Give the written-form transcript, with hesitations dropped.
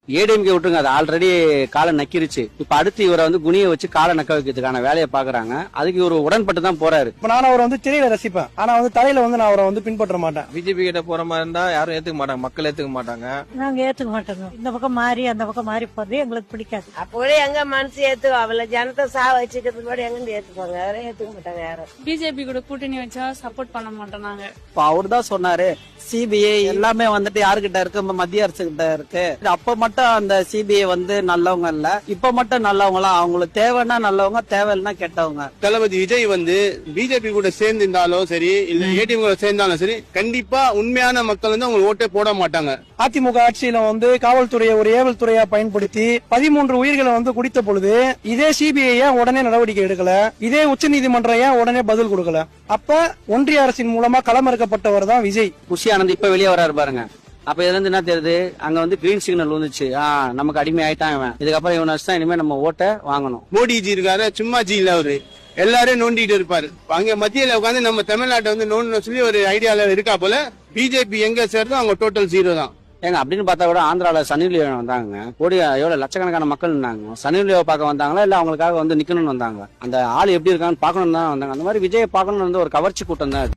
ஏடிஎம்கே விட்டுருங்க, அது ஆல்ரெடி காலை நக்கிருச்சு. இப்ப அடுத்து இவரை வந்து குனியை வச்சு காலை நக்க வைக்கிறதுக்கான வேலையை பாக்குறாங்க. அதுக்கு இவர் உடன்பட்டு தான் போறாரு. இப்ப நான் அவரை வந்து திரையில ரசிப்பேன், ஆனா வந்து தலையில வந்து நான் அவரை வந்து பின்பற்ற மாட்டேன். பிஜேபி கிட்ட போற மாதிரி இருந்தா யாரும் ஏத்துக்க மாட்டாங்க, மக்கள் ஏத்துக்க மாட்டாங்க. நாங்க ஏத்துக்க மாட்டோங்க. இந்த பக்கம் மாறி அந்த பக்கம் மாறி போறது எங்களுக்கு பிடிக்காது. அப்போதே எங்க மனசு ஏத்துக்கும், அவள ஜனத்தை சா வச்சுக்கிறது கூட எங்க ஏத்துப்பாங்க, யாரும் ஏத்துக்க மாட்டாங்க. யாரும் பிஜேபி கூட கூட்டணி வச்சா சப்போர்ட் பண்ண மாட்டோம் நாங்க. அவர் தான் சொன்னாரு சிபிஐ எல்லாமே வந்துட்டு யாருகிட்ட இருக்கு, மத்திய அரசு கிட்ட இருக்கு. அப்ப மட்டும் அந்த சிபிஐ வந்து நல்லவங்க இல்ல, இப்ப மட்டும் நல்லவங்களா, அவங்களுக்கு தேவைன்னா நல்லவங்க, தேவைன்னா கெட்டவங்க. தளபதி விஜய் வந்து பிஜேபி கூட சேர்ந்திருந்தாலும் சரி, இல்ல ஏடிஎம் கூட சேர்ந்தாலும் சரி, கண்டிப்பா உண்மையான மக்கள் வந்து அவங்க ஓட்டே போட மாட்டாங்க. அதிமுக ஆட்சியில வந்து காவல்துறையை ஒரு ஏவல் துறையா பயன்படுத்தி 13 உயிர்களை வந்து குடித்த பொழுது இதே சிபிஐ ஏன் உடனே நடவடிக்கை எடுக்கல, இதே உச்சநீதிமன்றம் ஏன் உடனே பதில் கொடுக்கல? அப்ப ஒன்றிய அரசின் மூலமா களமிறக்கப்பட்டவர் தான் விஜய். குஷி ஆனந்த் இப்ப வெளியே வராரு பாருங்க. அப்ப இதுல இருந்து என்ன தெரியுது, அங்க வந்து கிரீன் சிக்னல் வந்துச்சு. நமக்கு அடிமை ஆயிட்டான் இவன், இதுக்கப்புறம் இவன் வச்சுதான் இனிமே நம்ம ஓட்ட வாங்கணும். மோடிஜி இருக்காரு, சும்மா ஜி இல்ல அவரு, எல்லாரும் நோண்டிட்டு இருப்பாரு. அங்க மத்தியில உட்காந்து நம்ம தமிழ்நாட்டை வந்து நோண்டணும் சொல்லி ஒரு ஐடியால இருக்கா போல. பிஜேபி எங்க சேர்ந்தோ அவங்க டோட்டல் 0 தான். ஏங்க அப்படின்னு பார்த்தா கூட ஆந்திரால சனி லியோன் வந்தாங்க. கோடி எவ்வளவு லட்சக்கணக்கான மக்கள் இருந்தாங்க. சனி லியோ பார்க்க வந்தாங்களா இல்ல அவங்களுக்காக வந்து நிக்கணும்னு வந்தாங்க? அந்த ஆள் எப்படி இருக்கான்னு பாக்கணும் தான் வந்தாங்க. அந்த மாதிரி விஜயை பார்க்கணும்னு வந்து ஒரு கவர்ச்சி கூட்டம் தான்.